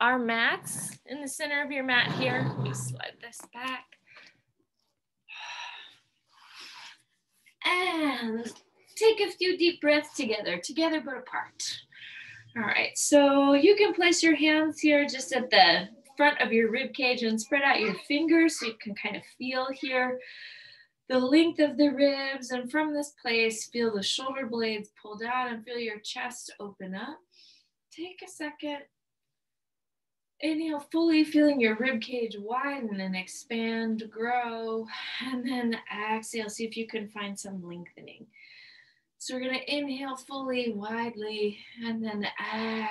our mats in the center of your mat here. Let me slide this back. And take a few deep breaths together but apart. All right, so you can place your hands here just at the front of your rib cage and spread out your fingers so you can kind of feel here the length of the ribs, and from this place, feel the shoulder blades pull down and feel your chest open up. Take a second. Inhale fully, feeling your rib cage widen and expand, grow, and then exhale, see if you can find some lengthening. So we're gonna inhale fully, widely, and then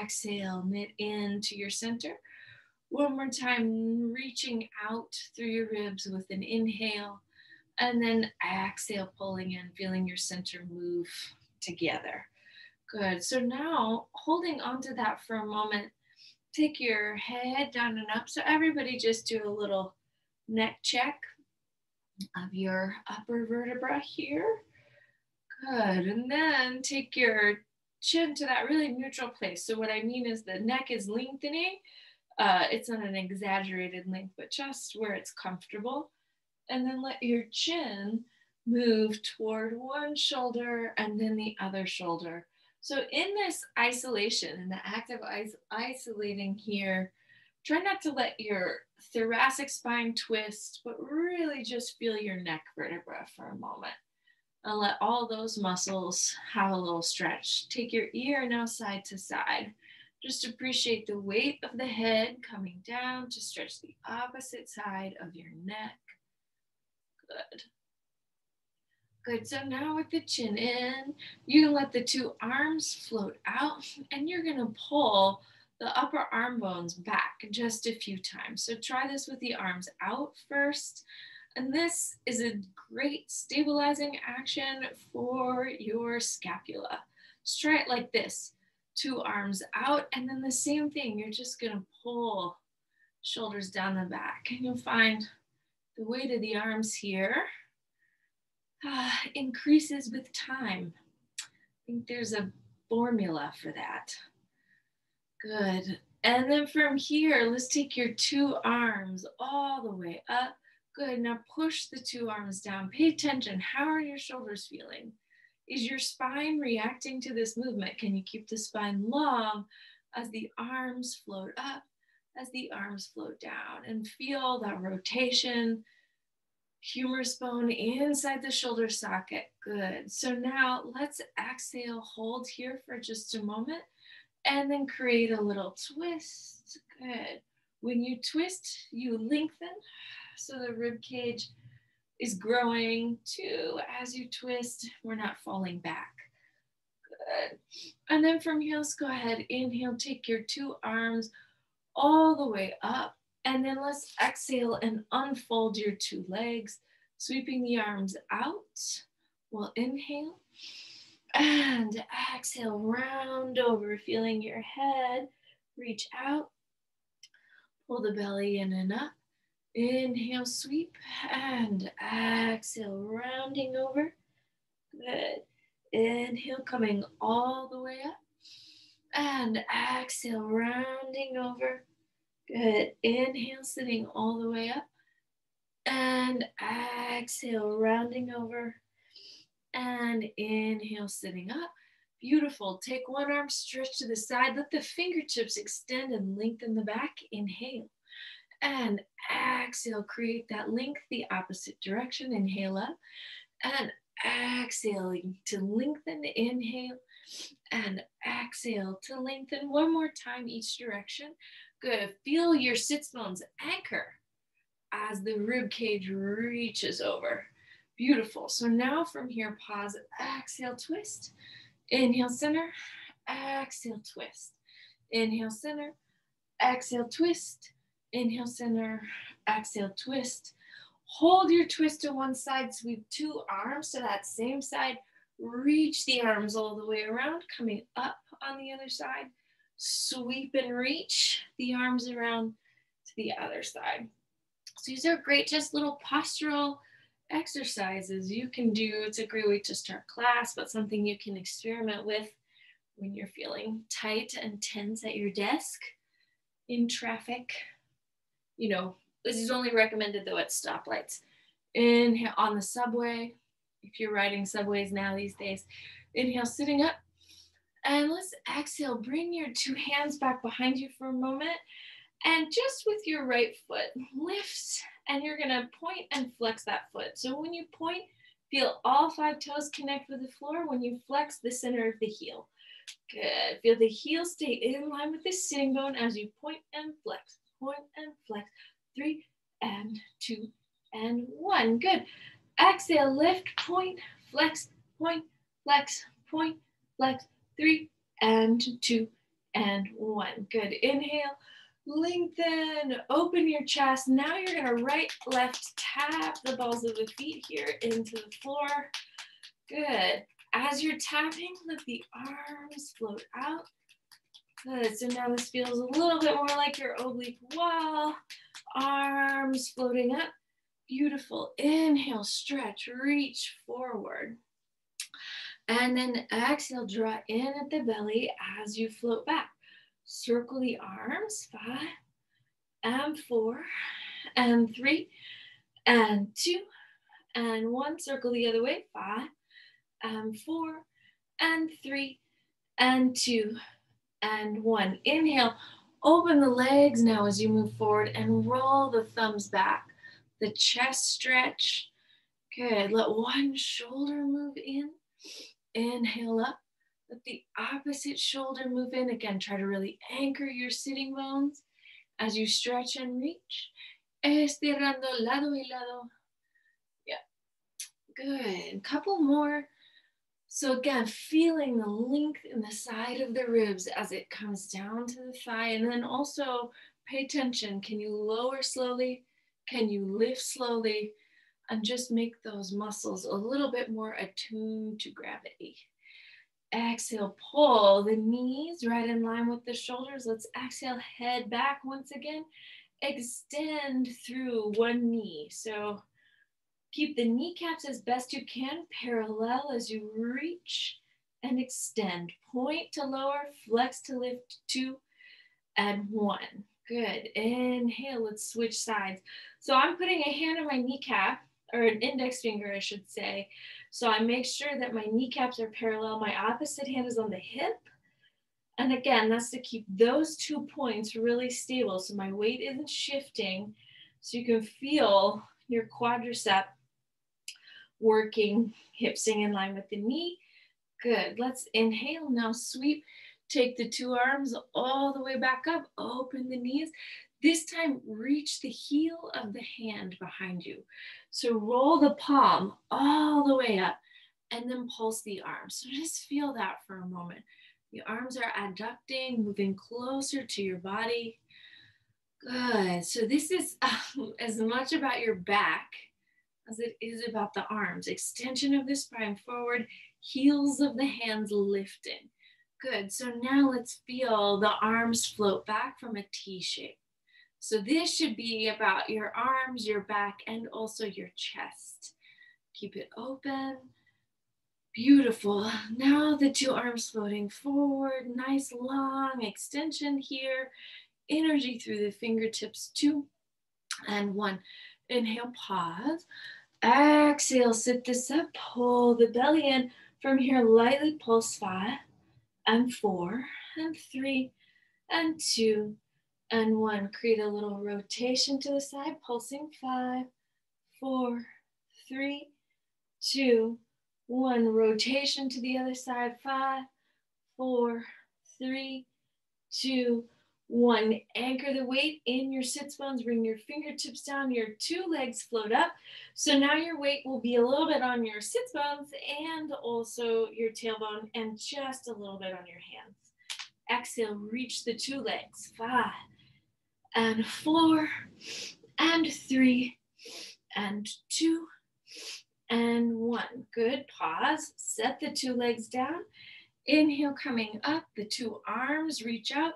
exhale, knit into your center. One more time, reaching out through your ribs with an inhale, and then exhale, pulling in, feeling your center move together. Good, so now holding onto that for a moment, take your head down and up. So everybody just do a little neck check of your upper vertebra here. Good, and then take your chin to that really neutral place. So what I mean is the neck is lengthening. It's not an exaggerated length, but just where it's comfortable. And then let your chin move toward one shoulder and then the other shoulder. So in this isolation, in the act of isolating here, try not to let your thoracic spine twist, but really just feel your neck vertebra for a moment. And let all those muscles have a little stretch. Take your ear now side to side. Just appreciate the weight of the head coming down to stretch the opposite side of your neck. Good. Good, so now with the chin in, you can let the two arms float out and you're gonna pull the upper arm bones back just a few times. So try this with the arms out first. And this is a great stabilizing action for your scapula. Just try it like this, two arms out, and then the same thing, you're just gonna pull shoulders down the back, and you'll find the weight of the arms here increases with time. I think there's a formula for that. Good. And then from here, let's take your two arms all the way up. Good. Now push the two arms down. Pay attention. How are your shoulders feeling? Is your spine reacting to this movement? Can you keep the spine long as the arms float up, as the arms float down? And feel that rotation, humerus bone inside the shoulder socket. Good. So now let's exhale, hold here for just a moment, and then create a little twist. Good. When you twist, you lengthen. So the rib cage is growing too. As you twist, we're not falling back. Good. And then from here, let's go ahead. Inhale, take your two arms all the way up. And then let's exhale and unfold your two legs, sweeping the arms out. We'll inhale and exhale, round over, feeling your head reach out. Pull the belly in and up. Inhale, sweep, and exhale, rounding over. Good. Inhale, coming all the way up. And exhale, rounding over. Good. Inhale, sitting all the way up. And exhale, rounding over. And inhale, sitting up. Beautiful. Take one arm, stretch to the side. Let the fingertips extend and lengthen the back. Inhale. And exhale, create that length the opposite direction. Inhale up. And exhaling to lengthen. Inhale. And exhale to lengthen. One more time each direction. Good. Feel your sits bones anchor as the rib cage reaches over. Beautiful. So now from here, pause, exhale, twist. Inhale, center, exhale, twist. Inhale, center, exhale, twist. Inhale, center, exhale, twist. Hold your twist to one side, sweep two arms to that same side. Reach the arms all the way around, coming up on the other side. Sweep and reach the arms around to the other side. So these are great, just little postural exercises you can do. It's a great way to start class, but something you can experiment with when you're feeling tight and tense at your desk. in traffic. You know, this is only recommended though at stoplights. Inhale on the subway. If you're riding subways now these days, inhale sitting up. And let's exhale, bring your two hands back behind you for a moment. And just with your right foot, lift, and you're gonna point and flex that foot. So when you point, feel all 5 toes connect with the floor. When you flex, the center of the heel. Good. Feel the heel stay in line with the sitting bone as you point and flex. Point and flex. 3 and 2 and 1. Good. Exhale, lift, point, flex, point, flex, point, flex. 3 and 2 and 1. Good. Inhale, lengthen, open your chest. Now you're going to right, left, tap the balls of the feet here into the floor. Good. As you're tapping, let the arms float out. Good. So now this feels a little bit more like your oblique wall. Arms floating up. Beautiful. Inhale, stretch, reach forward. And then exhale, draw in at the belly as you float back. Circle the arms, 5 and 4 and 3 and 2 and 1. Circle the other way, 5 and 4 and 3 and 2 and 1. Inhale, open the legs now as you move forward and roll the thumbs back. The chest stretch. Good. Let one shoulder move in. Inhale up. Let the opposite shoulder move in. Again, try to really anchor your sitting bones as you stretch and reach. Estirando lado y lado. Yeah. Good. Couple more. So again, feeling the length in the side of the ribs as it comes down to the thigh. And then also pay attention. Can you lower slowly? Can you lift slowly? And just make those muscles a little bit more attuned to gravity. Exhale, pull the knees right in line with the shoulders. Let's exhale, head back once again. Extend through one knee. So keep the kneecaps as best you can, parallel as you reach and extend. Point to lower, flex to lift, 2 and 1. Good. Inhale, let's switch sides. So I'm putting a hand on my kneecap, or an index finger, I should say. So I make sure that my kneecaps are parallel. My opposite hand is on the hip. And again, that's to keep those 2 points really stable so my weight isn't shifting. So you can feel your quadricep working, hips staying in line with the knee. Good. Let's inhale. Now sweep. Take the 2 arms all the way back up. Open the knees. This time, reach the heel of the hand behind you. So roll the palm all the way up and then pulse the arms. So just feel that for a moment. The arms are adducting, moving closer to your body. Good. So this is as much about your back as it is about the arms. Extension of the spine forward, heels of the hands lifting. Good. So now let's feel the arms float back from a T shape. So this should be about your arms, your back, and also your chest. Keep it open. Beautiful. Now the 2 arms floating forward. Nice long extension here. Energy through the fingertips, 2 and 1. Inhale, pause. Exhale, sit this up. Pull the belly in. From here, lightly pulse 5 and 4 and 3 and 2 and 1. Create a little rotation to the side, pulsing 5, 4, 3, 2, 1. Rotation to the other side, 5, 4, 3, 2, 1. Anchor the weight in your sits bones. Bring your fingertips down. Your 2 legs float up. So now your weight will be a little bit on your sits bones and also your tailbone and just a little bit on your hands. Exhale, reach the 2 legs. 5 and 4 and 3 and 2 and 1. Good. Pause. Set the 2 legs down. Inhale, coming up. The 2 arms reach out.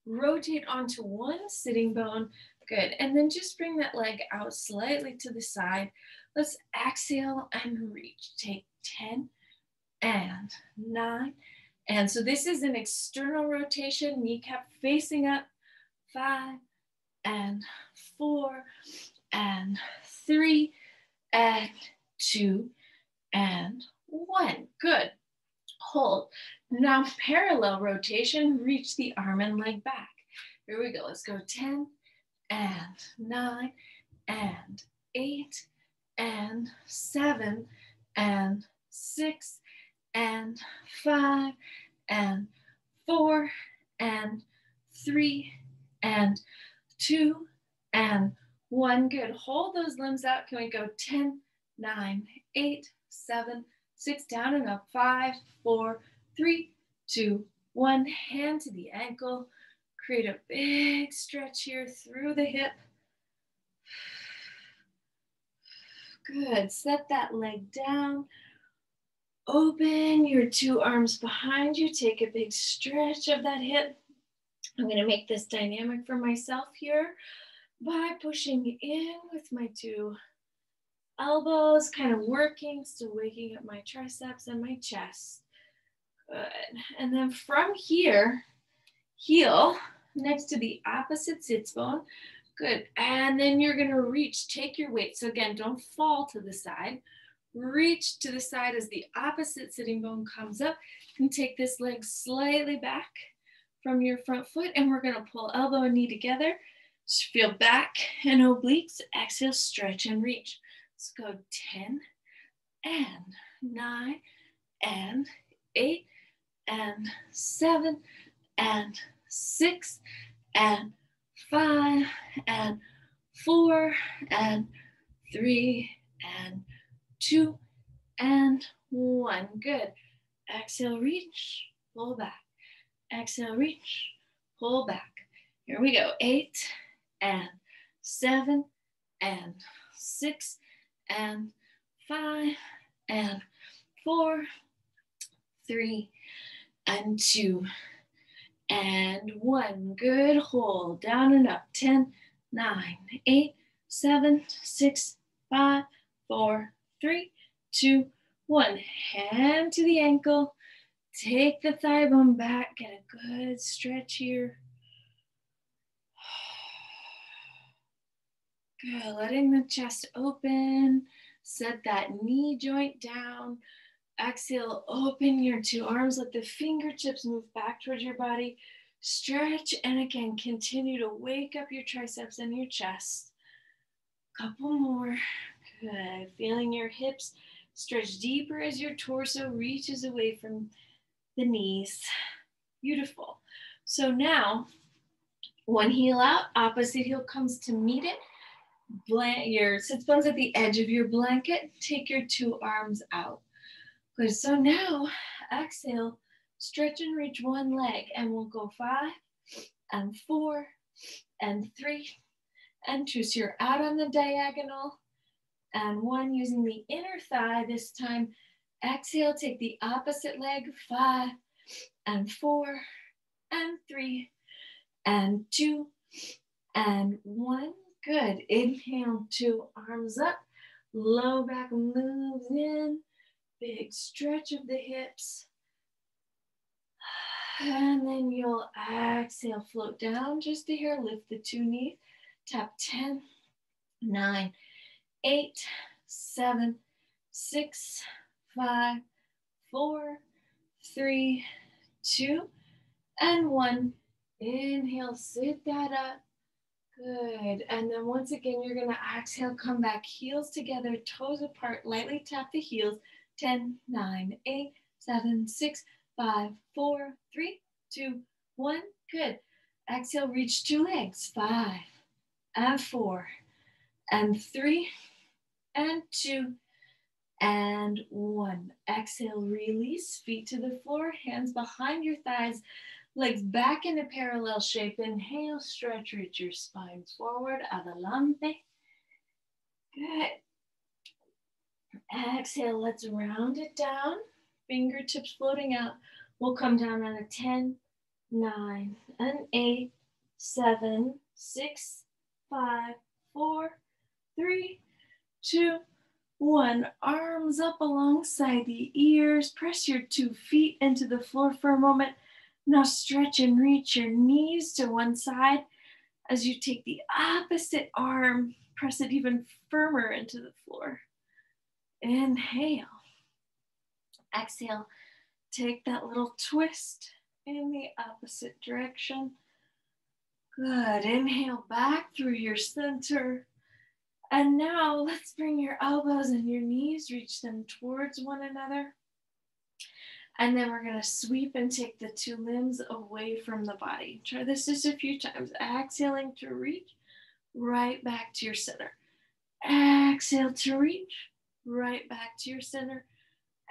Rotate onto one sitting bone. Good. And then just bring that leg out slightly to the side. Let's exhale and reach. Take 10 and 9. And so this is an external rotation, kneecap facing up, 5, and 4, and 3, and 2, and 1. Good. Hold. Now parallel rotation, reach the arm and leg back. Here we go. Let's go 10, and 9, and 8, and 7, and 6, and 5, and 4, and 3, and 2, and 1. Good. Hold those limbs out. Can we go 10, 9, 8, 7, 6, down and up, 5, 4, 3, 2, 1. Hand to the ankle. Create a big stretch here through the hip. Good. Set that leg down. Open your 2 arms behind you. Take a big stretch of that hip. I'm going to make this dynamic for myself here by pushing in with my 2 elbows, kind of working, still waking up my triceps and my chest. Good. And then from here, heel next to the opposite sits bone. Good. And then you're going to reach, take your weight. So again, don't fall to the side. Reach to the side as the opposite sitting bone comes up. You can take this leg slightly back from your front foot, and we're going to pull elbow and knee together. Just feel back and obliques. Exhale, stretch and reach. Let's go 10, and 9, and 8, and 7, and 6, and 5, and 4, and 3, and 2, and 1. Good. Exhale, reach, pull back. Exhale, reach, pull back. Here we go. 8, and 7, and 6, and 5, and 4, 3, and 2, and 1. Good. Hold. Down and up. 10, 9, 8, 7, 6, 5, 4, 3, 2, 1. Hand to the ankle. Take the thigh bone back. Get a good stretch here. Good. Letting the chest open. Set that knee joint down. Exhale, open your 2 arms. Let the fingertips move back towards your body. Stretch, and again, continue to wake up your triceps and your chest. Couple more. Good. Feeling your hips stretch deeper as your torso reaches away from the knees. Beautiful. So now, one heel out, opposite heel comes to meet it. Your sits bones at the edge of your blanket. Take your 2 arms out. Good. So now, exhale, stretch and reach one leg, and we'll go 5, and 4, and 3, and 2. So you're out on the diagonal, and 1 using the inner thigh this time. Exhale, take the opposite leg, 5, and 4, and 3, and 2, and 1. Good. Inhale, 2 arms up, low back moves in, big stretch of the hips. And then you'll exhale, float down just to here, lift the 2 knees, tap 10, 9, 8, 7, 6, 5, 4, 3, 2, and 1. Inhale, sit that up. Good. And then once again, you're going to exhale, come back, heels together, toes apart, lightly tap the heels. 10, 9, 8, 7, 6, 5, 4, 3, 2, 1. Good. Exhale, reach 2 legs. 5, and 4, and 3, and 2, and 1. Exhale, release, feet to the floor, hands behind your thighs, legs back in a parallel shape. Inhale, stretch, reach your spine forward, adelante. Good. Exhale, let's round it down. Fingertips floating out. We'll come down on a 10, 9, and 8, 7, 6, 5, 4, 3, 2, 1. Arms up alongside the ears. Press your 2 feet into the floor for a moment. Now stretch and reach your knees to one side. As you take the opposite arm, press it even firmer into the floor. Inhale. Exhale. Take that little twist in the opposite direction. Good. Inhale back through your center. And now let's bring your elbows and your knees, reach them towards one another. And then we're going to sweep and take the two limbs away from the body. Try this just a few times. Exhaling to reach right back to your center. Exhale to reach right back to your center.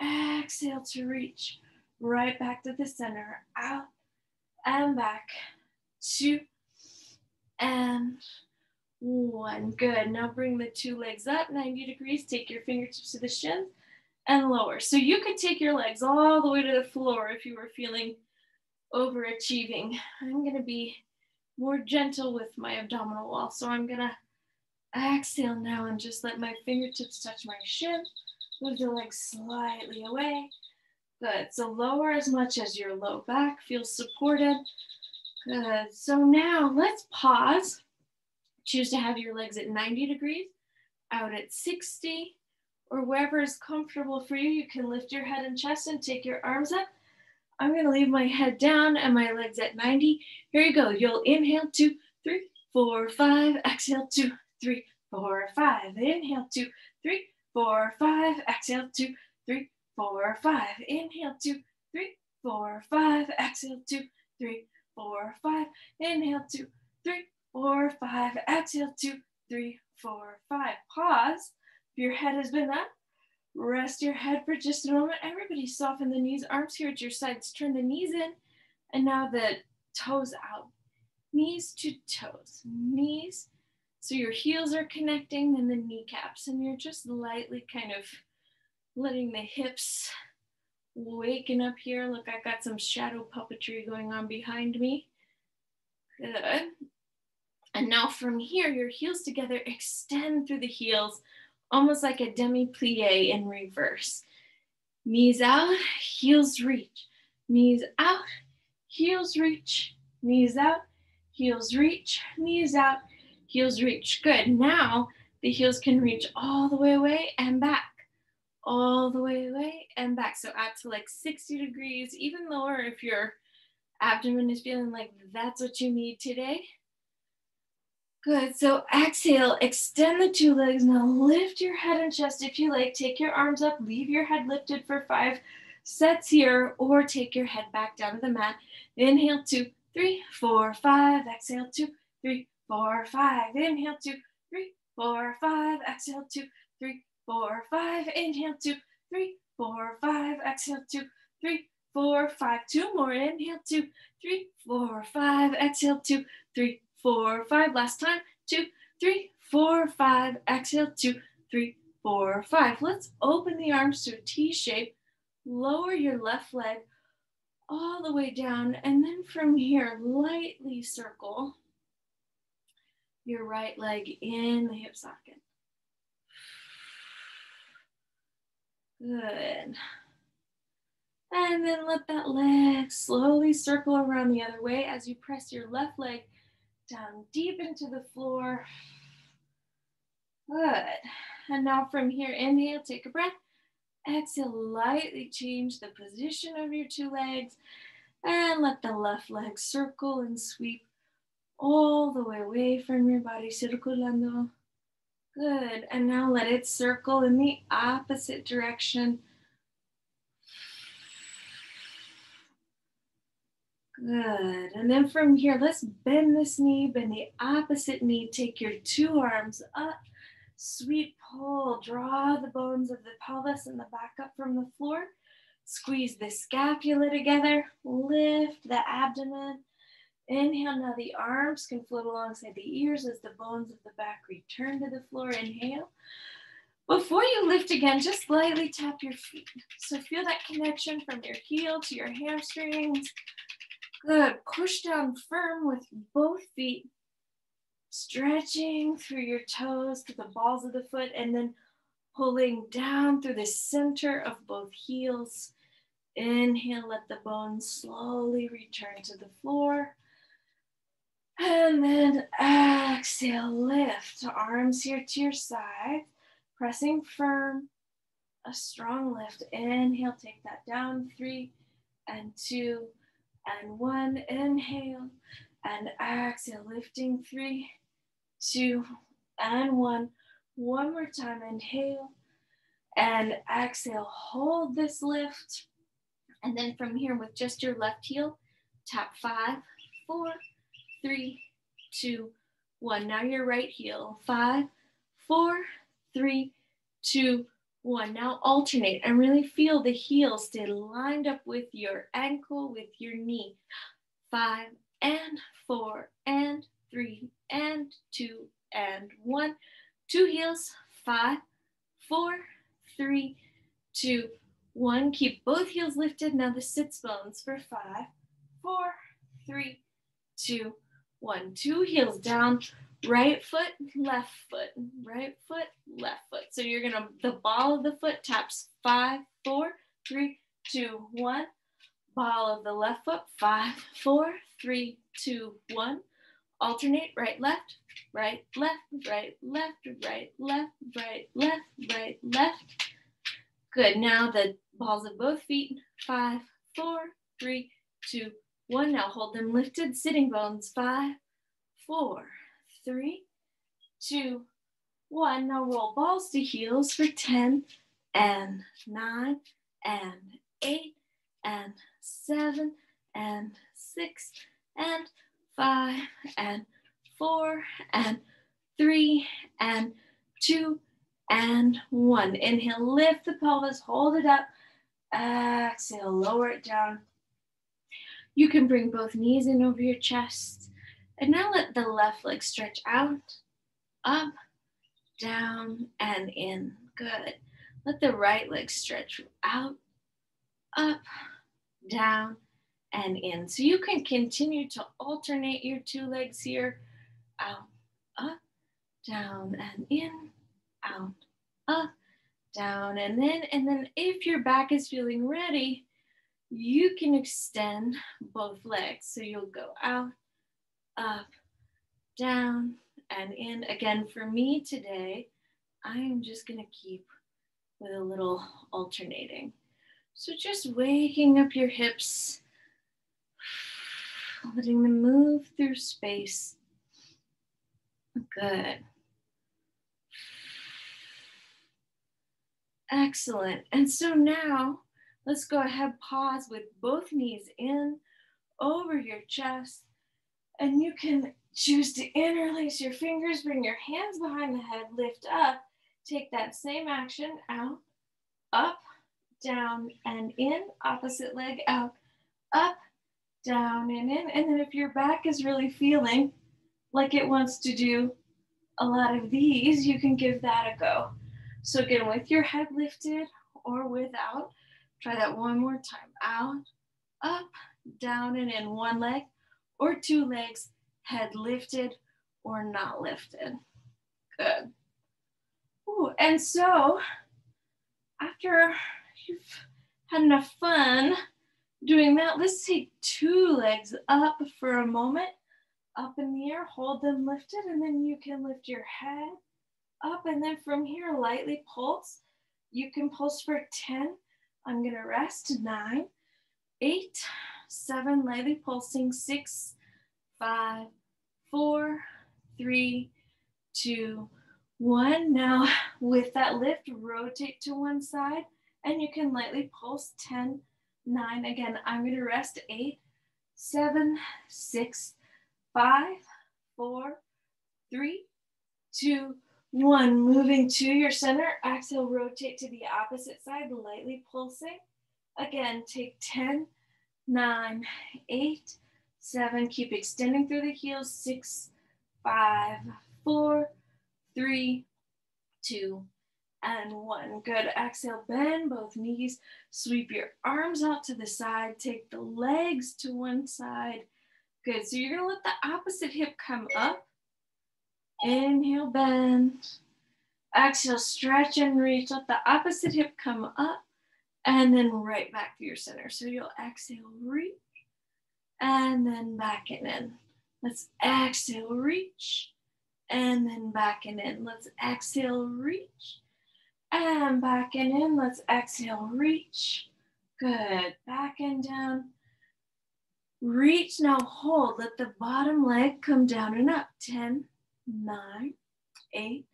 Exhale to reach right back to the center. Out and back. 2 and 1. Good. Now bring the two legs up 90 degrees. Take your fingertips to the shins and lower. So you could take your legs all the way to the floor if you were feeling overachieving. I'm going to be more gentle with my abdominal wall. So I'm going to exhale now and just let my fingertips touch my shin. Move the legs slightly away. Good. So lower as much as your low back feels supported. Good. So now let's pause. Choose to have your legs at 90 degrees, out at 60, or wherever is comfortable for you. You can lift your head and chest and take your arms up. I'm going to leave my head down and my legs at 90. Here you go. You'll inhale 2, 3, 4, 5. Exhale 2, 3, 4, 5. Inhale 2, 3, 4, 5. Exhale 2, 3, 4, 5. Inhale 2, 3, 4, 5. Exhale 2, 3, 4, 5. Inhale 2, 3, 4, 5. Exhale 2, 3, 4, 5. Pause. If your head has been up, rest your head for just a moment. Everybody soften the knees, arms here at your sides. Turn the knees in, and now the toes out. Knees to toes. Knees. So your heels are connecting, and the kneecaps, and you're just lightly kind of letting the hips waken up here. Look, I got some shadow puppetry going on behind me. Good. And now from here, your heels together, extend through the heels, almost like a demi-plie in reverse. Knees out, heels reach. Knees out, heels reach. Knees out, heels reach. Knees out, heels reach. Good. Now the heels can reach all the way away and back. All the way away and back. So out to like 60 degrees, even lower if your abdomen is feeling like that's what you need today. Good. So exhale, extend the two legs. Now lift your head and chest if you like. Take your arms up. Leave your head lifted for 5 sets here, or take your head back down to the mat. Inhale 2, 3, 4, 5. Exhale 2, 3, 4, 5. Inhale 2, 3, 4, 5. Exhale 2, 3, 4, 5. Inhale 2, 3, 4, 5. Exhale 2, 3, 4, 5. 2 more. Inhale 2, 3, 4, 5. Exhale 2, 3, 4, 5. Last time. 2, 3, 4, 5. Exhale 2, 3, 4, 5. Let's open the arms to a T shape. Lower your left leg all the way down, and then from here, lightly circle your right leg in the hip socket. Good. And then let that leg slowly circle around the other way as you press your left leg down deep into the floor. Good. And now from here, inhale, take a breath. Exhale, lightly change the position of your two legs and let the left leg circle and sweep all the way away from your body. Circulando. Good. And now let it circle in the opposite direction. Good. And then from here, let's bend this knee, bend the opposite knee. Take your two arms up. Sweet pull, draw the bones of the pelvis and the back up from the floor. Squeeze the scapula together, lift the abdomen. Inhale, now the arms can float alongside the ears as the bones of the back return to the floor. Inhale. Before you lift again, just lightly tap your feet. So feel that connection from your heel to your hamstrings. Good, push down firm with both feet. Stretching through your toes to the balls of the foot and then pulling down through the center of both heels. Inhale, let the bones slowly return to the floor. And And then exhale, lift. Arms here to your side, pressing firm. A strong lift. Inhale, take that down. 3 and 2 and 1. Inhale and exhale, lifting. 3, 2 and 1. One more time. Inhale and exhale. Hold this lift. And then from here, with just your left heel, tap 5, 4, 3, 2, 1. Now your right heel. 5, 4, 3, 2, 1. Now alternate and really feel the heel stay lined up with your ankle, with your knee. 5 and 4 and 3 and 2 and 1. 2 heels. 5, 4, 3, 2, 1. Keep both heels lifted. Now the sits bones for 5, 4, 3, 2, 1. 2 heels down. Right foot, left foot, right foot, left foot. So you're gonna, the ball of the foot taps 5, 4, 3, 2, 1. Ball of the left foot, 5, 4, 3, 2, 1. Alternate, right, left, right, left, right, left, right, left, right, left, right, left. Good, now the balls of both feet, 5, 4, 3, 2, 1. Now hold them lifted, sitting bones, 5, 4, 3, 2, 1. Now roll balls to heels for 10 and 9 and 8 and 7 and 6 and 5 and 4 and 3 and 2 and 1. Inhale, lift the pelvis, hold it up. Exhale, lower it down. You can bring both knees in over your chest. And now let the left leg stretch out, up, down, and in. Good. Let the right leg stretch out, up, down, and in. So you can continue to alternate your 2 legs here. Out, up, down, and in. Out, up, down, and in. And then if your back is feeling ready, you can extend both legs. So you'll go out, up, down, and in. Again, for me today, I am just gonna keep with a little alternating. So just waking up your hips, letting them move through space. Good. Excellent. And so now let's go ahead, pause with both knees in over your chest. And you can choose to interlace your fingers, bring your hands behind the head, lift up. Take that same action, out, up, down, and in. Opposite leg, out, up, down, and in. And then if your back is really feeling like it wants to do a lot of these, you can give that a go. So again, with your head lifted or without, try that one more time. Out, up, down, and in. One leg or 2 legs, head lifted or not lifted. Good. Ooh, and so after you've had enough fun doing that, let's take 2 legs up for a moment. Up in the air, hold them lifted, and then you can lift your head up, and then from here, lightly pulse. You can pulse for 10. I'm gonna rest. 9, 8, 7, lightly pulsing. 6, 5, 4, 3, 2, 1. Now with that lift, rotate to one side, and you can lightly pulse. 10, 9. Again, I'm gonna rest. 8, 7, 6, 5, 4, 3, 2, 1. Moving to your center. Exhale, rotate to the opposite side, lightly pulsing. Again, take 10, 9, 8, 7. Keep extending through the heels. 6, 5, 4, 3, 2, and 1. Good. Exhale, bend both knees. Sweep your arms out to the side. Take the legs to one side. Good. So you're going to let the opposite hip come up. Inhale, bend. Exhale, stretch and reach. Let the opposite hip come up and then right back to your center. So you'll exhale, reach, and then back and in. Let's exhale, reach, and then back and in. Let's exhale, reach, and back and in. Let's exhale, reach. Good. Back and down. Reach, now hold. Let the bottom leg come down and up. 10, 9, 8,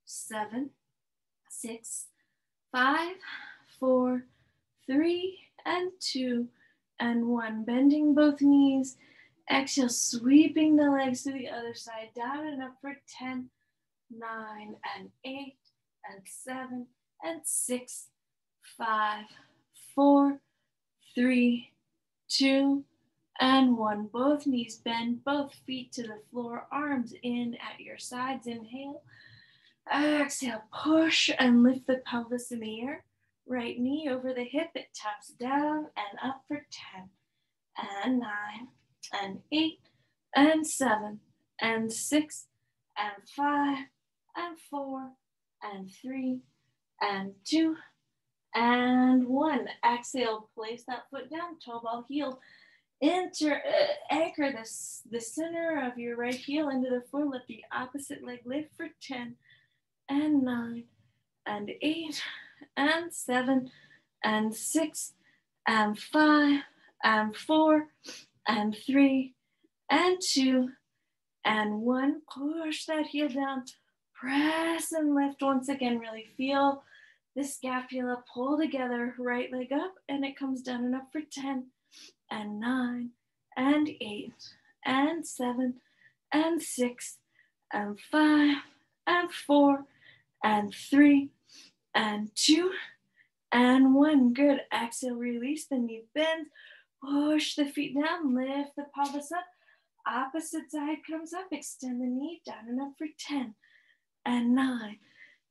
7, 6, 5, 4, 3, and 2, and 1. Bending both knees. Exhale, sweeping the legs to the other side. Down and up for 10, 9, and 8, and 7, and 6, 5, 4, 3, 2, and 1. Both knees bend, both feet to the floor, arms in at your sides. Inhale. Exhale, push and lift the pelvis in the air. Right knee over the hip, it taps down and up for 10, and 9, and 8, and 7, and 6, and 5, and 4, and 3, and 2, and 1. Exhale, place that foot down, toe ball heel. Anchor the center of your right heel into the floor. Let the opposite leg lift for 10, and 9, and 8, and 7, and 6, and 5, and 4, and 3, and 2, and 1. Push that heel down. Press and lift once again. Really feel the scapula pull together. Right leg up, and it comes down and up for 10, and 9, and 8, and 7, and 6, and 5, and 4, and 3, and 2, and 1. Good. Exhale, release the knee bends. Push the feet down, lift the pelvis up. Opposite side comes up, extend the knee down and up for 10, and 9,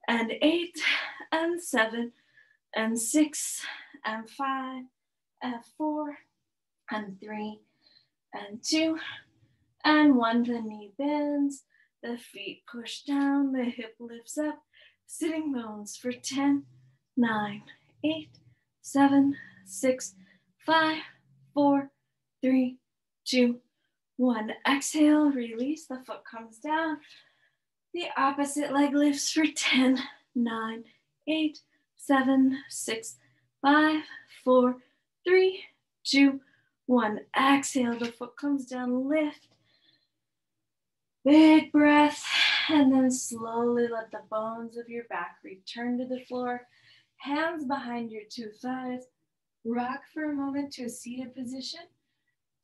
and 8, and 7, and 6, and 5, and 4, and 3, and 2, and 1. The knee bends, the feet push down, the hip lifts up, sitting bones for 10, 9, 8, 7, 6, 5, 4, 3, 2, 1. Exhale, release, the foot comes down. The opposite leg lifts for 10, 9, 8, 7, 6, 5, 4, 3, 2, 1. Exhale, the foot comes down, lift. Big breath, and then slowly let the bones of your back return to the floor. Hands behind your two thighs. Rock for a moment to a seated position.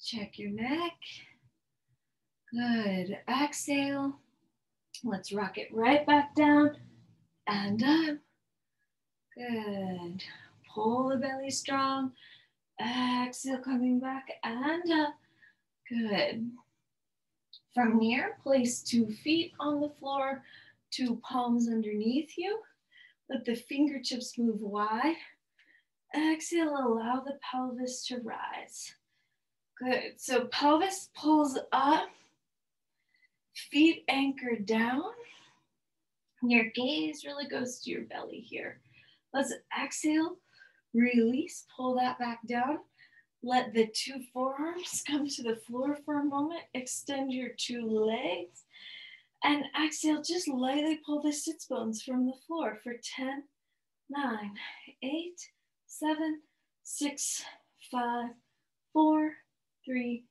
Check your neck. Good. Exhale. Let's rock it right back down and up. Good. Pull the belly strong. Exhale, coming back and up. Good. From here, place 2 feet on the floor, 2 palms underneath you. Let the fingertips move wide. Exhale, allow the pelvis to rise. Good. So pelvis pulls up, feet anchor down. Your gaze really goes to your belly here. Let's exhale, release, pull that back down. Let the 2 forearms come to the floor for a moment. Extend your 2 legs. And exhale, just lightly pull the sits bones from the floor for 10, 9, 8, 7, 6, 5, 4, 3,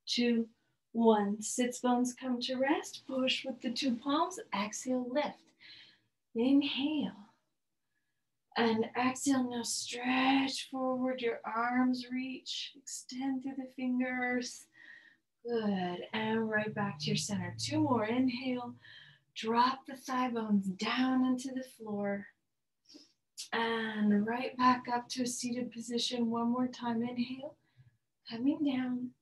2, 1. Sits bones come to rest. Push with the 2 palms. Exhale, lift. Inhale. And exhale, now stretch forward, your arms reach, extend through the fingers. Good, and right back to your center. 2 more, inhale, drop the thigh bones down into the floor. And right back up to a seated position. 1 more time, inhale, coming down,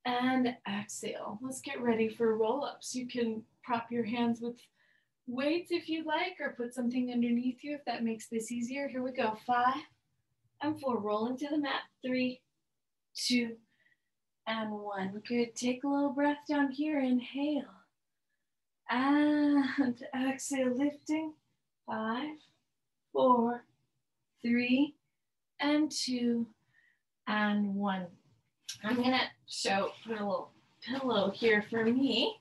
and exhale. Let's get ready for roll-ups. You can prop your hands with weights if you like, or put something underneath you if that makes this easier. Here we go. 5 and 4. Roll into the mat. 3, 2, and 1. Good. Take a little breath down here. Inhale. And exhale, lifting. 5, 4, 3, and 2, and 1. I'm going to put a little pillow here for me.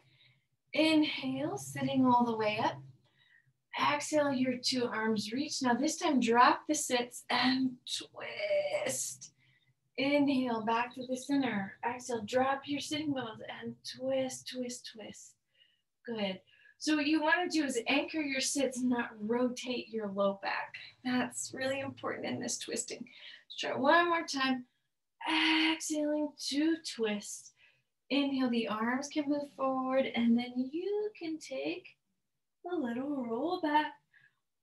Inhale, sitting all the way up. Exhale, your 2 arms reach. Now this time, drop the sits and twist. Inhale, back to the center. Exhale, drop your sitting bones and twist, twist, twist. Good. So what you want to do is anchor your sits, not rotate your low back. That's really important in this twisting. Let's try one more time. Exhaling to twist. Inhale, the arms can move forward, and then you can take a little roll back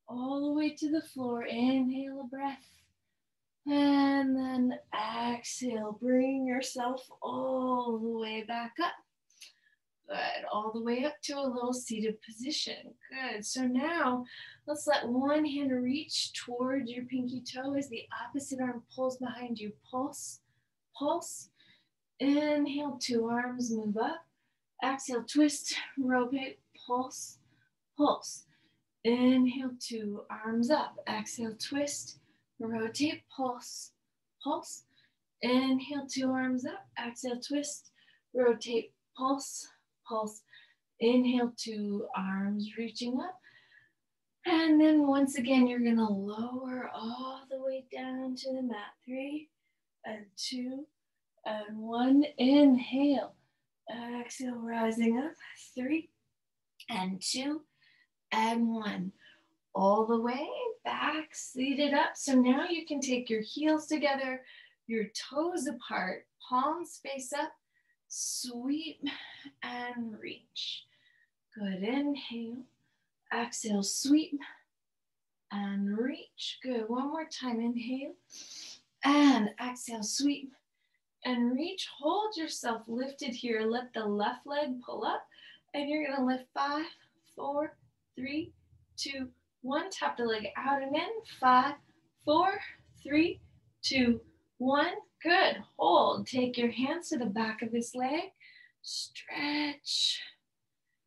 all the way to the floor. Inhale a breath. And then exhale, bring yourself all the way back up. Good, all the way up to a little seated position. Good, so now let's let one hand reach towards your pinky toe as the opposite arm pulls behind you. Pulse, pulse. Inhale, 2 arms move up. Exhale, twist, rotate, pulse, pulse. Inhale, 2 arms up. Exhale, twist, rotate, pulse, pulse. Inhale, 2 arms up. Exhale, twist, rotate, pulse, pulse. Inhale, 2 arms reaching up. And then once again, you're gonna lower all the way down to the mat. 3 and 2 and 1. Inhale. Exhale, rising up. 3 and 2 and 1. All the way back, seated up. So now you can take your heels together, your toes apart, palms face up, sweep and reach. Good, inhale, exhale, sweep and reach. Good, one more time, inhale and exhale, sweep and reach. Hold yourself lifted here. Let the left leg pull up and you're gonna lift 5, 4, 3, 2, 1. Tap the leg out and in. 5, 4, 3, 2, 1. Good. Hold. Take your hands to the back of this leg. Stretch.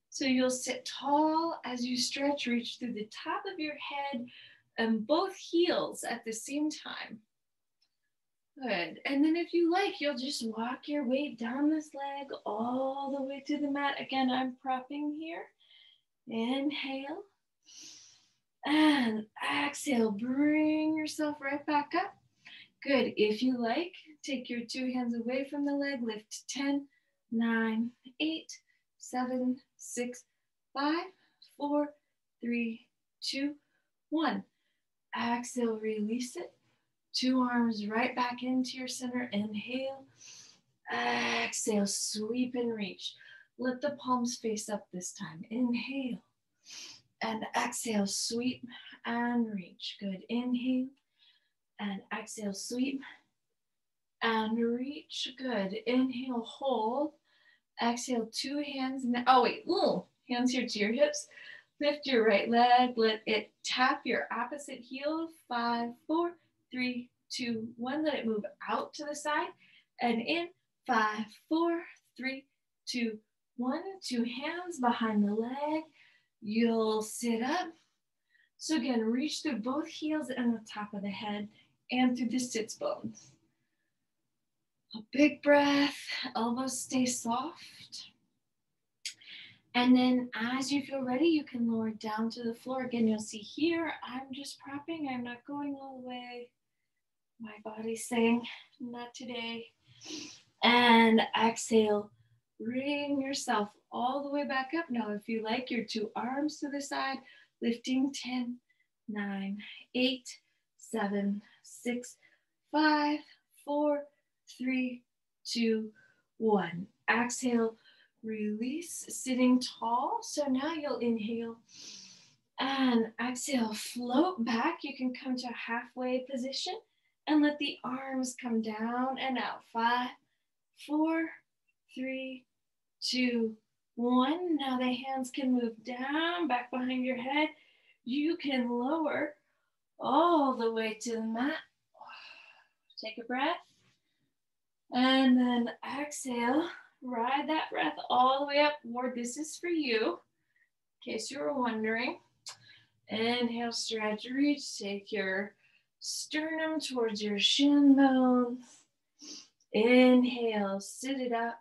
So you'll sit tall as you stretch. Reach through the top of your head and both heels at the same time. Good. And then if you like, you'll just walk your weight down this leg all the way to the mat. Again, I'm propping here. Inhale. And exhale, bring yourself right back up. Good. If you like, take your 2 hands away from the leg, lift 10, 9, 8, 7, 6, 5, 4, 3, 2, 1. Exhale, release it. 2 arms right back into your center. Inhale. Exhale, sweep and reach. Let the palms face up this time. Inhale. And exhale, sweep and reach. Good. Inhale and exhale, sweep and reach. Good. Inhale, hold. Exhale, 2 hands. Oh, wait. Ooh. Hands here to your hips. Lift your right leg. Let it tap your opposite heel. 5, 4, 3, 2, 1. Let it move out to the side and in. 5, 4, 3, 2, 1. 2 hands behind the leg. You'll sit up. So again, reach through both heels and the top of the head and through the sits bones. A big breath, elbows stay soft. And then as you feel ready, you can lower down to the floor. Again, you'll see here, I'm just propping. I'm not going all the way. My body's saying, not today. And exhale, bring yourself all the way back up. Now, if you like, your 2 arms to the side, lifting 10, 9, 8, 7, 6, 5, 4, 3, 2, 1. Exhale, release, sitting tall. So now you'll inhale and exhale, float back. You can come to a halfway position and let the arms come down and out. 5, 4, 3, 2, 1. Now the hands can move down, back behind your head. You can lower all the way to the mat. Take a breath. And then exhale. Ride that breath all the way up. More, this is for you, in case you were wondering. Inhale, stretch, reach. Take your sternum towards your shin bones. Inhale, sit it up.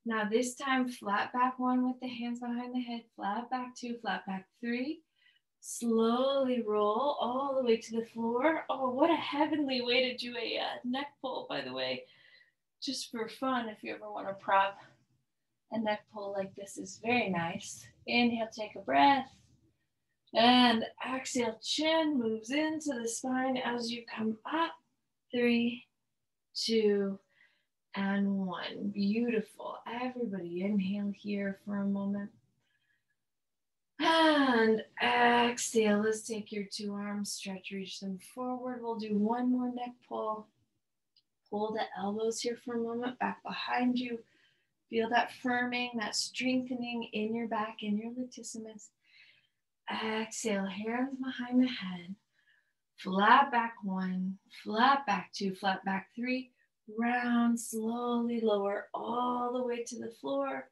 Now this time, flat back 1 with the hands behind the head, flat back 2, flat back 3. Slowly roll all the way to the floor. Oh, what a heavenly way to do a neck pull, by the way. Just for fun, if you ever want to prop a neck pull like this, is very nice. Inhale, take a breath. And exhale, chin moves into the spine as you come up. 3, 2, and 1. Beautiful. Everybody inhale here for a moment. And exhale. Let's take your 2 arms, stretch, reach them forward. We'll do 1 more neck pull. Pull the elbows here for a moment, back behind you. Feel that firming, that strengthening in your back, in your latissimus. Exhale, hands behind the head. Flat back 1, flat back 2, flat back 3. Round, slowly lower all the way to the floor.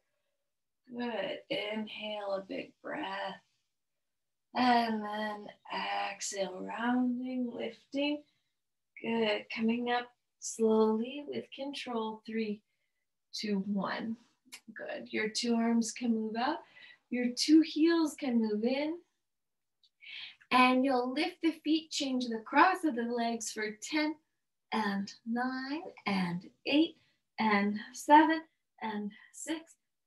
Good. Inhale, a big breath. And then exhale, rounding, lifting. Good. Coming up slowly with control. 3, 2, 1. Good. Your 2 arms can move up. Your 2 heels can move in. And you'll lift the feet, change the cross of the legs for 10 and 9 and 8 and 7 and 6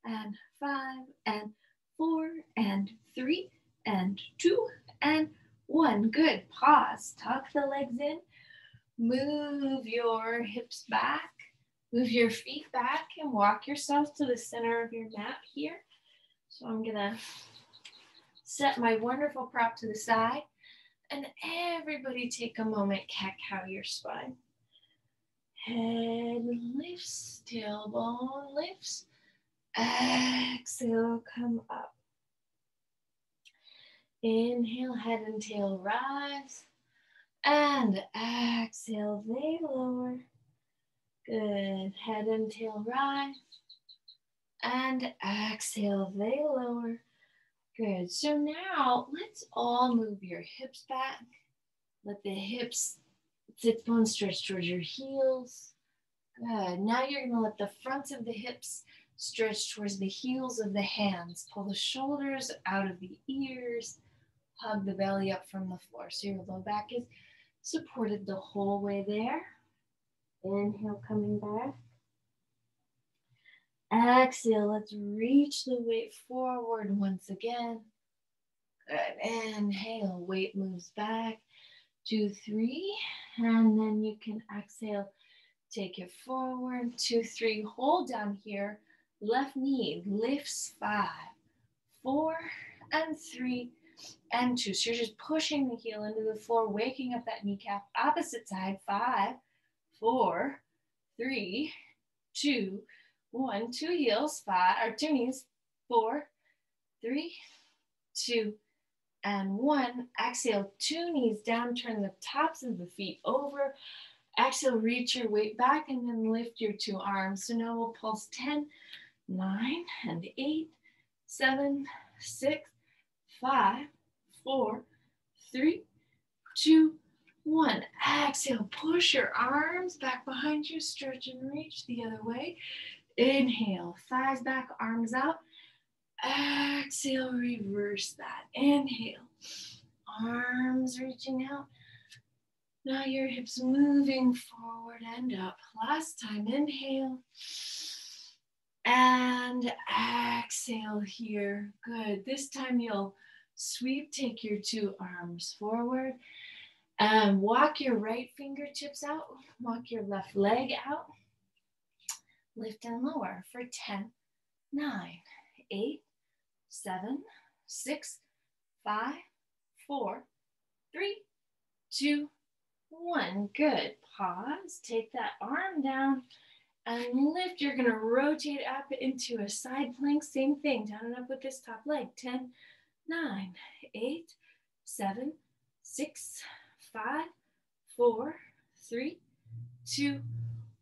and 5 and 4 and 3 and 2 and 1. Good. Pause. Tuck the legs in. Move your hips back. Move your feet back and walk yourself to the center of your mat here. So I'm going to set my wonderful prop to the side. And everybody take a moment, cat-cow your spine. Head lifts, tailbone lifts. Exhale, come up. Inhale, head and tail rise. And exhale, they lower. Good. Head and tail rise. And exhale, they lower. Good. So now let's all move your hips back. Let the hips, sit bones stretch towards your heels. Good. Now you're going to let the fronts of the hips stretch towards the heels of the hands. Pull the shoulders out of the ears. Hug the belly up from the floor. So your low back is supported the whole way there. Inhale, coming back. Exhale, let's reach the weight forward once again. Good. Inhale, weight moves back. 2, 3. And then you can exhale, take it forward. 2, 3. Hold down here. Left knee lifts. 5, 4, and 3, and 2. So you're just pushing the heel into the floor, waking up that kneecap. Opposite side. 5, 4, 3, 2, 1. 2 heels. 5, or 2 knees. 4, 3, 2, and 1. Exhale, 2 knees down. Turn the tops of the feet over. Exhale, reach your weight back and then lift your 2 arms. So now we'll pulse 10, 9, and 8, 7, 6, 5, 4, 3, 2, 1. Exhale, push your arms back behind you. Stretch and reach the other way. Inhale, thighs back, arms out. Exhale, reverse that. Inhale, arms reaching out. Now your hips moving forward and up. Last time, inhale. And exhale here. Good. This time you'll sweep, take your 2 arms forward. And walk your right fingertips out. Walk your left leg out. Lift and lower for 10, 9, 8, 7, 6, 5, 4, 3, 2, 1. Good. Pause. Take that arm down and lift. You're going to rotate up into a side plank. Same thing. Down and up with this top leg. 10, 9, 8, 7, 6, 5, 4, 3, 2,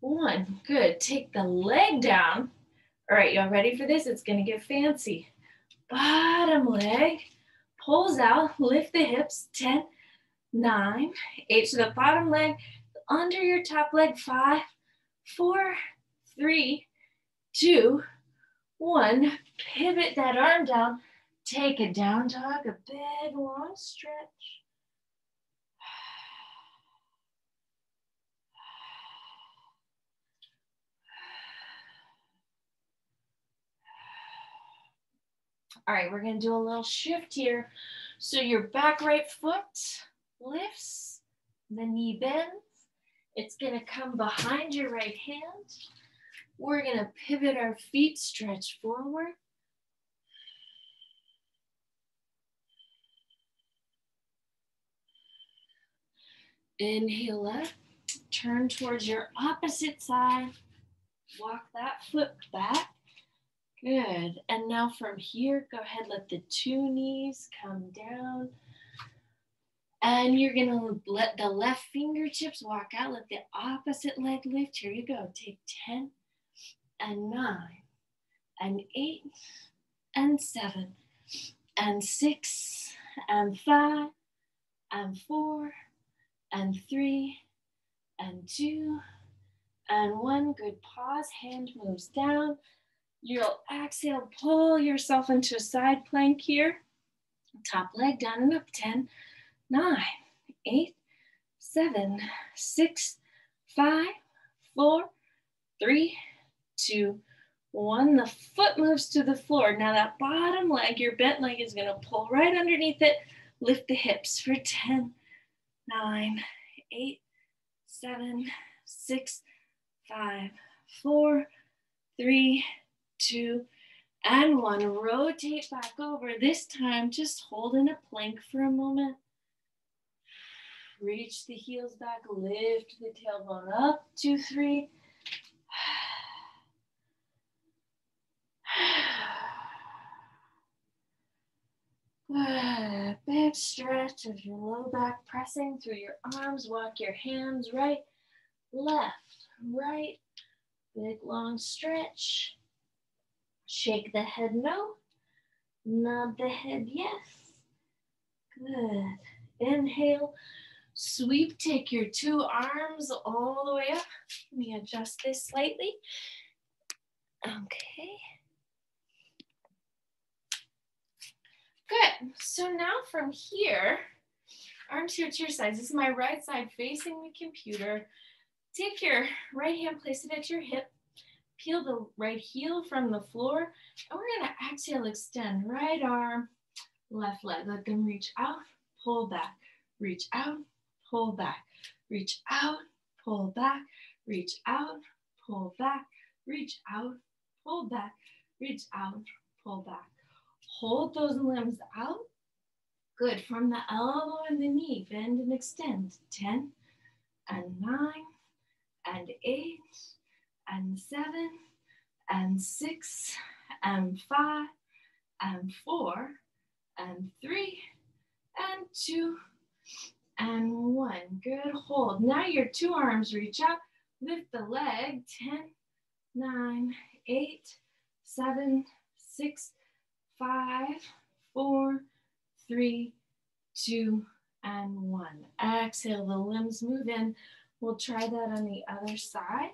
1. Good. Take the leg down. All right, y'all ready for this? It's going to get fancy. Bottom leg pulls out. Lift the hips. 10, 9, 8 to the bottom leg. Under your top leg. 5, 4, 3, 2, 1. Pivot that arm down. Take a down dog, a big long stretch. All right, we're gonna do a little shift here. So your back right foot lifts, the knee bends. It's gonna come behind your right hand. We're gonna pivot our feet, stretch forward. Inhale up, turn towards your opposite side. Walk that foot back. Good. And now from here, go ahead, let the 2 knees come down. And you're gonna let the left fingertips walk out. Let the opposite leg lift. Here you go. Take 10 and 9 and 8 and 7 and 6 and 5 and 4 and 3 and 2 and 1. Good. Pause. Hand moves down. You'll exhale, pull yourself into a side plank here. Top leg down and up. 10, 9, 8, 7, 6, 5, 4, 3, 2, 1. The foot moves to the floor. Now that bottom leg, your bent leg, is gonna pull right underneath it. Lift the hips for 10, 9, 8, 7, 6, 5, 4, 3, 2, and 1. Rotate back over. This time, just hold in a plank for a moment. Reach the heels back, lift the tailbone up, 2, 3. Good. Big stretch of your low back, pressing through your arms. Walk your hands right, left, right. Big long stretch. Shake the head no. Nod the head yes. Good. Inhale. Sweep. Take your 2 arms all the way up. Let me adjust this slightly. Okay. Good. So now from here, arms here to your sides. This is my right side facing the computer. Take your right hand, place it at your hip. Peel the right heel from the floor. And we're going to exhale, extend right arm, left leg. Let them reach out, pull back, reach out, pull back, reach out, pull back, reach out, pull back, reach out, pull back, reach out, pull back. Hold those limbs out. Good. From the elbow and the knee, bend and extend. 10 and 9 and 8 and 7 and 6 and 5 and 4 and 3 and 2 and 1. Good. Hold. Now your 2 arms reach out. Lift the leg. 10, 9, 8, 7, 6, 5, 4, 3, 2, and 1. Exhale, the limbs move in. We'll try that on the other side.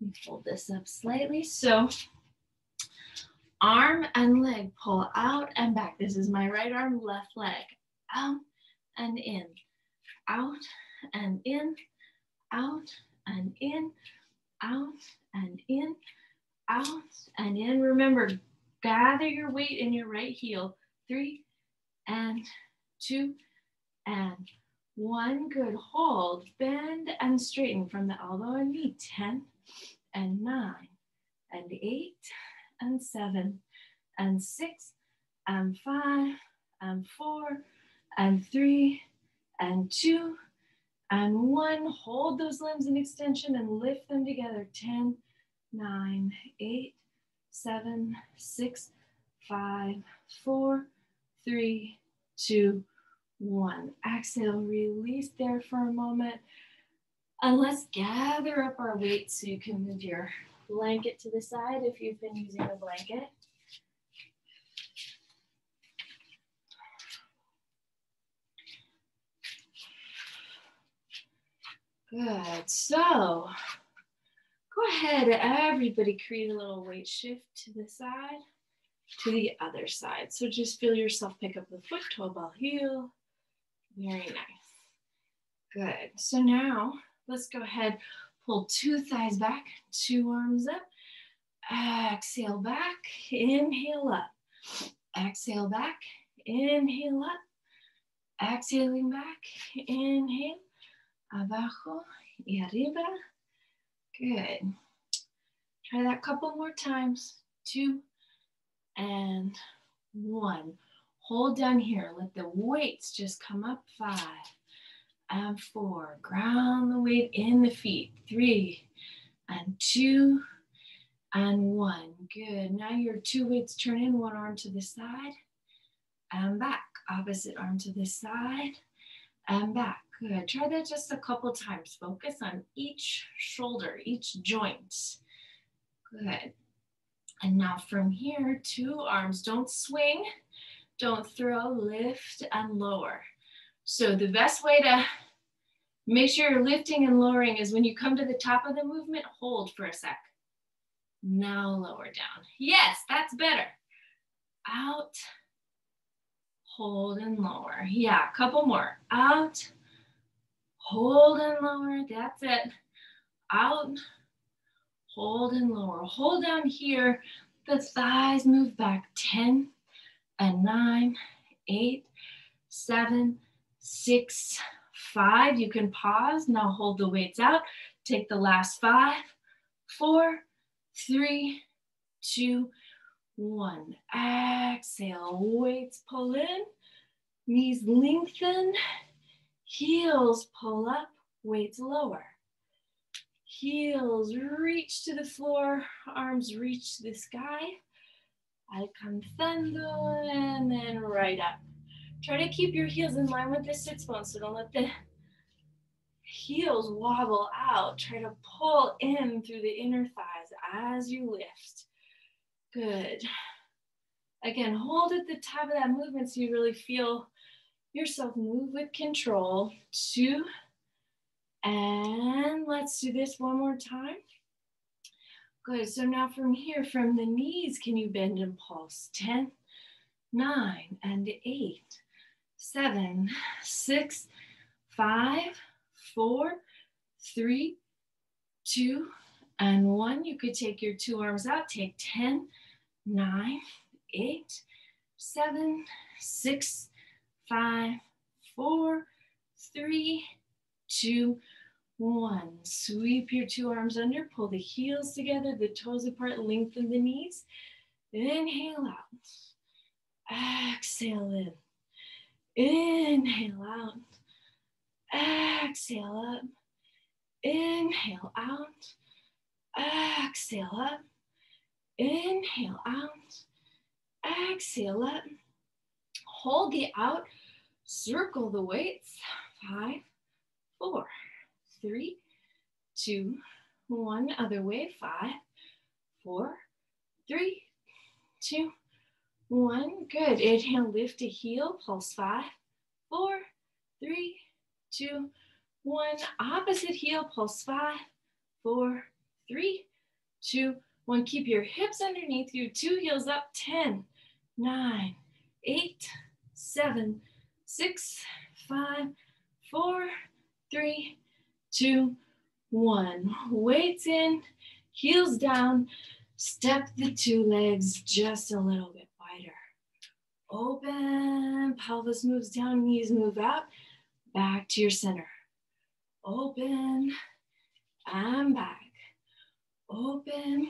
Let me fold this up slightly. So arm and leg pull out and back. This is my right arm, left leg. Out and in, out and in, out and in, out and in, out and in. Remember, gather your weight in your right heel. 3 and 2 and 1. Good. Hold. Bend and straighten from the elbow and knee. 10 and 9 and 8 and 7 and 6 and 5 and 4 and 3 and 2 and 1. Hold those limbs in extension and lift them together. 10, 9, 8, 7, 6, 5, 4, 3, 2, 1. Exhale, release there for a moment. And let's gather up our weight so you can move your blanket to the side if you've been using a blanket. Good. So go ahead, everybody create a little weight shift to the side, to the other side. So just feel yourself pick up the foot, toe ball, heel. Very nice. Good. So now let's go ahead, pull 2 thighs back, 2 arms up. Exhale back, inhale up. Exhale back, inhale up. Exhaling back, inhale. Abajo y arriba. Good. Try that a couple more times. 2 and 1. Hold down here. Let the weights just come up. 5 and 4. Ground the weight in the feet. 3 and 2 and 1. Good. Now your 2 weights turn in. 1 arm to the side and back. Opposite arm to the side and back. Good. Try that just a couple times. Focus on each shoulder, each joint. Good. And now from here, 2 arms. Don't swing, don't throw, lift and lower. So the best way to make sure you're lifting and lowering is when you come to the top of the movement, hold for a sec. Now lower down. Yes, that's better. Out, hold and lower. Yeah, a couple more. Out, hold and lower. That's it. Out, hold and lower. Hold down here. The thighs move back. 10 and 9, 8, 7, 6, 5. You can pause. Now hold the weights out. Take the last 5, 4, 3, 2, 1. Exhale. Weights pull in. Knees lengthen. Heels pull up. Weights lower. Heels reach to the floor, arms reach to the sky. Alcanzando, and then right up. Try to keep your heels in line with the sits bones, so don't let the heels wobble out. Try to pull in through the inner thighs as you lift. Good. Again, hold at the top of that movement so you really feel yourself move with control. 2, and let's do this one more time. Good, so now from here, from the knees, can you bend and pulse? 10, 9, and 8, 7, 6, 5, 4, 3, 2, and 1. You could take your 2 arms out. Take 10, 9, 8, 7, 6, 5, 4, 3, 2, 1. Sweep your 2 arms under, pull the heels together, the toes apart, lengthen the knees. Inhale out. Exhale in. Inhale out. Exhale up. Inhale out. Exhale up. Inhale out. Exhale up. Hold the out. Circle the weights. 5, 4, 3, 2, 1. Other way. 5, 4, 3, 2, 1. Good. Inhale, lift a heel. Pulse. 5, 4, 3, 2, 1. Opposite heel. Pulse. 5, 4, 3, 2, 1. Keep your hips underneath you. 2 heels up. 10, 9, 8, 7, 6, 5, 4, 3, 2, 1. Weights in, heels down. Step the 2 legs just a little bit wider. Open, pelvis moves down, knees move out. Back to your center. Open and back. Open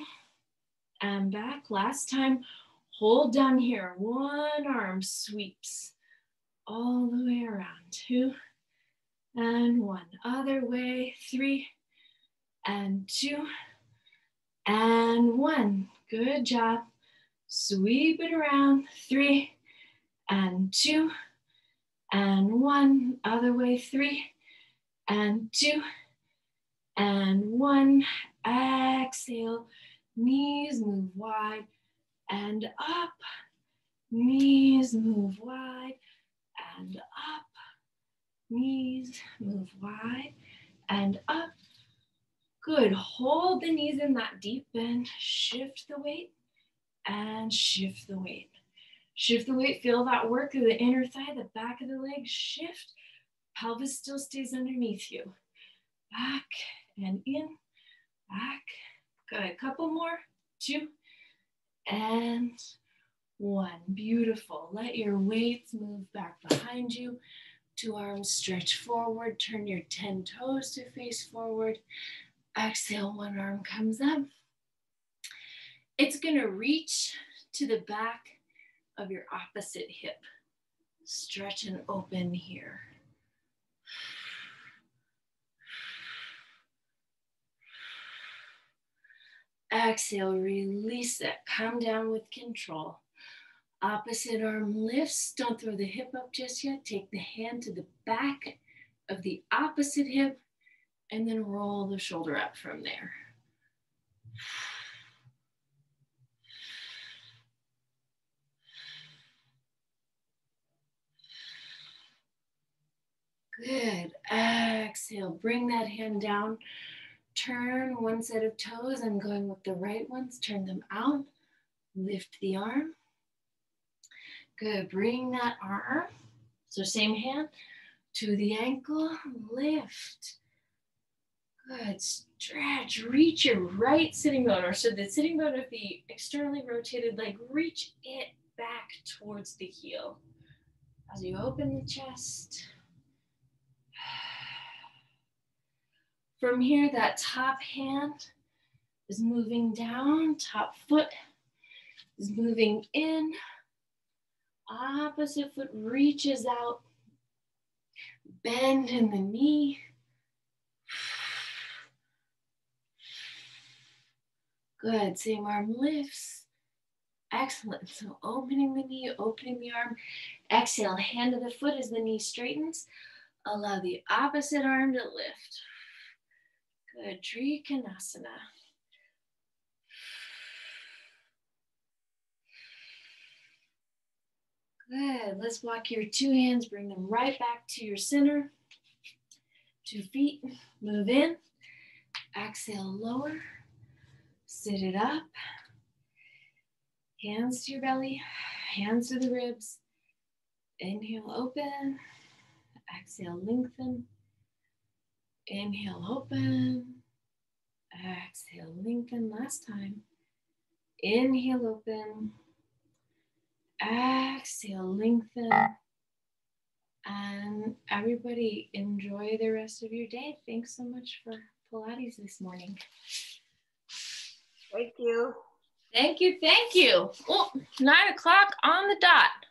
and back. Last time, hold down here. 1 arm sweeps all the way around. 2 and 1. Other way. 3 and 2 and 1. Good job. Sweep it around. 3 and 2 and 1. Other way. 3 and 2 and 1. Exhale. Knees move wide and up. Knees move wide and up. Knees move wide and up. Good, hold the knees in that deep bend, shift the weight and shift the weight. Shift the weight, feel that work through the inner thigh, the back of the leg, shift. Pelvis still stays underneath you. Back and in, back. Good, couple more, 2 and 1. Beautiful. Let your weights move back behind you. 2 arms stretch forward, turn your 10 toes to face forward. Exhale, 1 arm comes up. It's gonna reach to the back of your opposite hip. Stretch and open here. Exhale, release it. Come down with control. Opposite arm lifts. Don't throw the hip up just yet. Take the hand to the back of the opposite hip and then roll the shoulder up from there. Good. Exhale, bring that hand down. Turn one set of toes. I'm going with the right ones. Turn them out. Lift the arm. Good. Bring that arm. So same hand to the ankle. Lift. Good. Stretch. Reach your right sitting bone, or so the sitting bone of the externally rotated leg, reach it back towards the heel. As you open the chest. From here, that top hand is moving down, top foot is moving in, opposite foot reaches out, bend in the knee. Good, same arm lifts. Excellent, so opening the knee, opening the arm. Exhale, hand to the foot as the knee straightens. Allow the opposite arm to lift. Good, Trikonasana. Good, let's walk your 2 hands, bring them right back to your center. 2 feet, move in. Exhale, lower. Sit it up. Hands to your belly, hands to the ribs. Inhale, open. Exhale, lengthen. Inhale, open. Exhale, lengthen. Last time. Inhale, open. Exhale, lengthen. And everybody enjoy the rest of your day. Thanks so much for Pilates this morning. Thank you. Thank you, thank you. Oh, 9 o'clock on the dot.